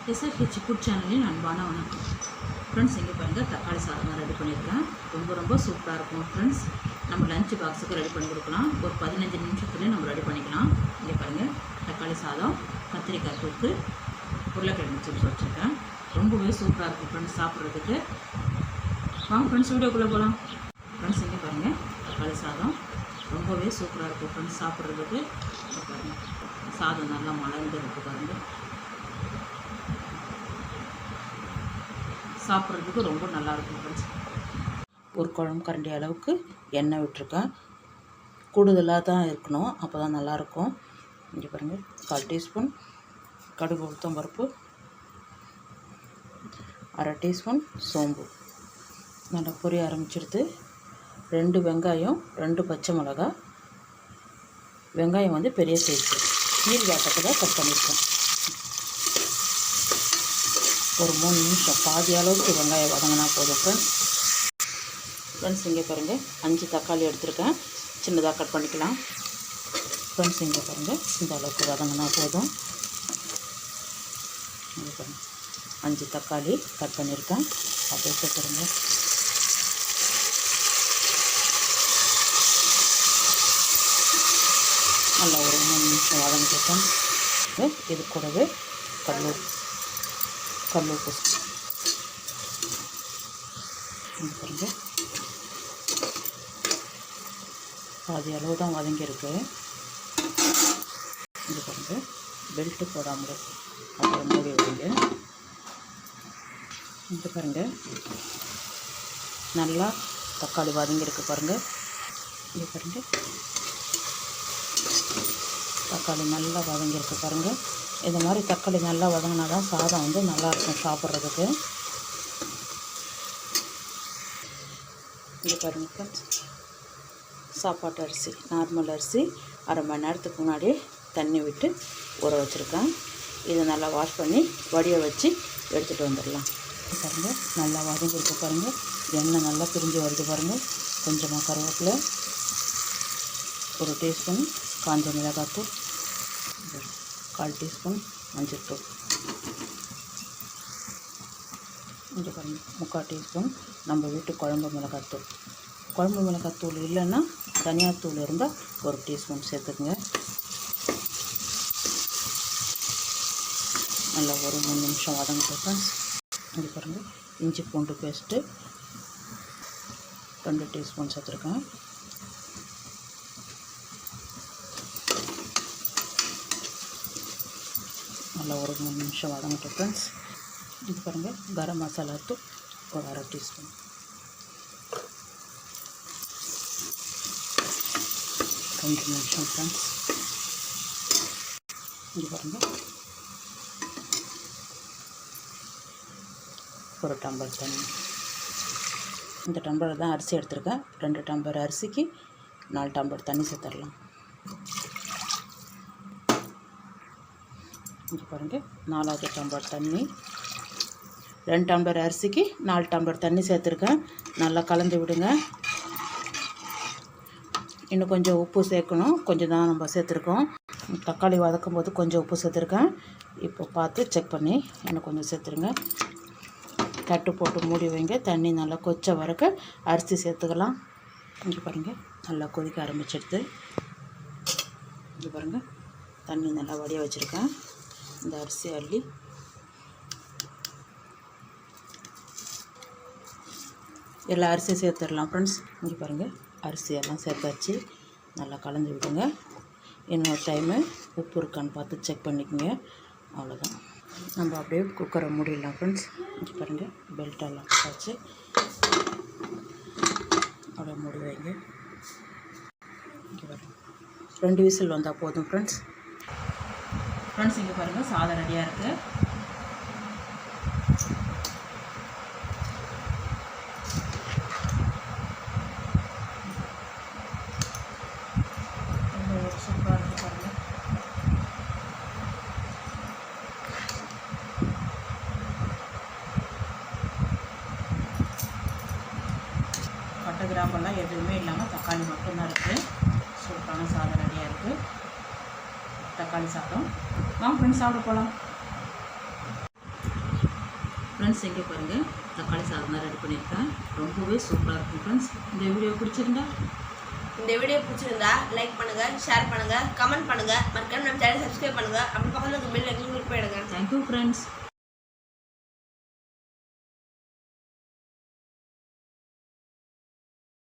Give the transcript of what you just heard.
SRH food சேனலின் அன்பான வணக்கம் ஃப்ரெண்ட்ஸ். இங்கே பாருங்கள் தக்காளி சாதம் ரெடி பண்ணியிருக்கேன். ரொம்ப சூப்பராக இருக்கும் ஃப்ரெண்ட்ஸ். நம்ம லஞ்ச் பாக்ஸுக்கு ரெடி பண்ணி கொடுக்கலாம். ஒரு 15 நிமிஷத்துலேயே நம்ம ரெடி பண்ணிக்கலாம். இங்கே பாருங்கள் தக்காளி சாதம், கத்திரிக்காய் தொக்கு, உருளைக்கிழங்கு சிப்ஸ் வச்சுருக்கேன். ரொம்பவே சூப்பராக இருக்கும் ஃப்ரெண்ட்ஸ் சாப்பிட்றதுக்கு. வாங்க ஃப்ரெண்ட்ஸ் வீடியோக்குள்ளே போகலாம். ஃப்ரெண்ட்ஸ் இங்கே பாருங்கள் தக்காளி சாதம் ரொம்பவே சூப்பராக இருக்கும் ஃப்ரெண்ட்ஸ் சாப்பிட்றதுக்கு. பாருங்கள் சாதம் நல்லா மலர்ந்து இருக்குது பாருங்கள். சாப்பிட்றதுக்கு ரொம்ப நல்லாயிருக்கும் ஃப்ரெண்ட்ஸ். ஒரு குழம்பு கரண்டி அளவுக்கு எண்ணெய் விட்டுருக்கேன். கூடுதலாக தான் இருக்கணும், அப்போ தான் நல்லாயிருக்கும். இங்கே பாருங்கள் 1/4 டீஸ்பூன் கடுகு உளுத்தம் பருப்பு, 1/2 டீஸ்பூன் சோம்பு நல்லா பொரிய ஆரம்பிச்சிடுது. 2 வெங்காயம், 2 பச்சை மிளகா. வெங்காயம் வந்து பெரிய சைஸு நீர் வாட்டத்தை தான் கட் பண்ணியிருக்கேன். ஒரு 3 நிமிஷம் பாதி அளவுக்கு வெங்காயம் வதங்கினா போதும் ஃப்ரெண்ட்ஸ். இங்கே பாருங்கள் 5 தக்காளி எடுத்துருக்கேன், சின்னதாக கட் பண்ணிக்கலாம் ஃப்ரெண்ட்ஸ். இங்கே பாருங்கள் இந்த அளவுக்கு வதங்கினா போதும். இங்கே பாருங்கள் 5 தக்காளி கட் பண்ணியிருக்கேன். அப்படியே சேர்த்துருங்க. நல்லா ஒரு 3 நிமிஷம் வதங்கிட்டேன். இது கூடவே கல்லூப்பு பாருங்க பாதி அளவு தான் வதங்கியிருக்கு. இது பாருங்க பெல்ட்டு போடாமல் அப்புறம் மூடி வைங்க. இது பாருங்க நல்லா தக்காளி வதங்கியிருக்கு பாருங்கள். இது பாருங்க தக்காளி நல்லா வதங்கியிருக்கு பாருங்கள். இந்த மாதிரி தக்காளி நல்லா வதங்கினா தான் சாதம் வந்து நல்லாயிருக்கும் சாப்பிட்றதுக்கு. இங்கே பாருங்கள் ஃப்ரெண்ட்ஸ், சாப்பாட்டு அரிசி நார்மல் அரிசி 1/2 மணி நேரத்துக்கு முன்னாடி தண்ணி விட்டு ஊற வச்சுருக்கேன். இதை நல்லா வாஷ் பண்ணி வடிய வச்சு எடுத்துகிட்டு வந்துடலாம். பாருங்கள் நல்லா வதங்கிருக்கு பாருங்கள். எண்ணெய் நல்லா பிரிஞ்சு வருது பாருங்கள். கொஞ்சமாக கருவேப்பிலை, 1 டீஸ்பூன் காஞ்ச மிளகாத்தூள், 1/4 டீஸ்பூன் மஞ்சள்தூள், இங்கே பாருங்கள் 3/4 டீஸ்பூன் நம்ம வீட்டு குழம்பு மிளகாத்தூள். குழம்பு மிளகாத்தூள் இல்லைன்னா தனியாத்தூள் இருந்தால் 1 டீஸ்பூன் சேர்த்துக்குங்க. நல்லா ஒரு 3 நிமிஷம் வதங்கிட்டு ஃப்ரெண்ட்ஸ். இங்கே பாருங்கள் இஞ்சி பூண்டு பேஸ்ட்டு 2 டீஸ்பூன் சேர்த்துருக்கேன். நல்லா ஒரு 3 நிமிஷம் வதங்கட்டும் ஃப்ரெண்ட்ஸ். இது பாருங்கள் கரம் மசாலா தூள் ஒரு 1/2 டீஸ்பூன். 2 நிமிஷம் ஃப்ரெண்ட்ஸ். இது பாருங்கள் 1 டம்ளர் தண்ணி. இந்த டம்ளர் தான் அரிசி எடுத்துருக்கேன். 2 டம்ளர் அரிசிக்கு 4 டம்ளர் தண்ணி சேர்த்துடலாம். இங்கே பாருங்கள் 4வது டம்ளர் தண்ணி. 2 டம்ளர் அரிசிக்கு 4 டம்ளர் தண்ணி சேர்த்துருக்கேன். நல்லா கலந்து விடுங்க. இன்னும் கொஞ்சம் உப்பு சேர்க்கணும், கொஞ்சம் தான் நம்ம சேர்த்துருக்கோம். தக்காளி வதக்கும் போது கொஞ்சம் உப்பு சேர்த்துருக்கேன். இப்போ பார்த்து செக் பண்ணி இன்னும் கொஞ்சம் சேர்த்துருங்க. தட்டு போட்டு மூடி வைங்க. தண்ணி நல்லா கொச்ச வரைக்கும் அரிசி சேர்த்துக்கலாம். இங்கே பாருங்கள் நல்லா கொதிக்க ஆரம்பிச்சிடுது. இங்கே பாருங்கள் தண்ணி நல்லா வடிய வச்சுருக்கேன். இந்த அரிசி அள்ளி எல்லா அரிசியும் சேர்த்துடலாம் ஃப்ரெண்ட்ஸ். இங்கே பாருங்கள் அரிசியெல்லாம் சேர்த்தாச்சு. நல்லா கலந்து விடுங்க. இன்னொரு டைமு உப்பு இருக்கான்னு பார்த்து செக் பண்ணிக்கோங்க. அவ்வளோதான், நம்ம அப்படியே குக்கரை மூடிடலாம் ஃப்ரெண்ட்ஸ். இங்கே பாருங்கள் பெல்ட்டெல்லாம் போட்டாச்சு. அப்படியே மூடி வைங்க. இங்கே பாருங்கள் 2 விசில் வந்தால் போதும் ஃப்ரெண்ட்ஸ். இங்கே பாருங்கள் சாதம் ரெடியாக இருக்குது. சூப்பராக இருக்குது பாருங்கள். பட்டை கிராம்பெல்லாம் எதுவுமே இல்லாமல் தக்காளி மட்டும்தான் இருக்குது. சூப்பரான சாதம் ரெடியாக இருக்குது. தக்காளி சாதம். வாங்க ஃப்ரெண்ட்ஸ் சாப்பிட போகலாம். ஃப்ரெண்ட்ஸ் இங்கே பாருங்கள் தக்காளி சாதம் தான் ரெடி பண்ணியிருக்கேன். ரொம்பவே சூப்பராக இருக்கும் ஃப்ரெண்ட்ஸ். இந்த வீடியோ பிடிச்சிருந்தா லைக் பண்ணுங்கள், ஷேர் பண்ணுங்கள், கமெண்ட் பண்ணுங்கள், மறக்காம நம்ம சேனல் சப்ஸ்கிரைப் பண்ணுங்கள். அப்படி பக்கத்தில் பெல் ஐக்கான் கிளிக் பண்ணிடுங்க. Thank you friends.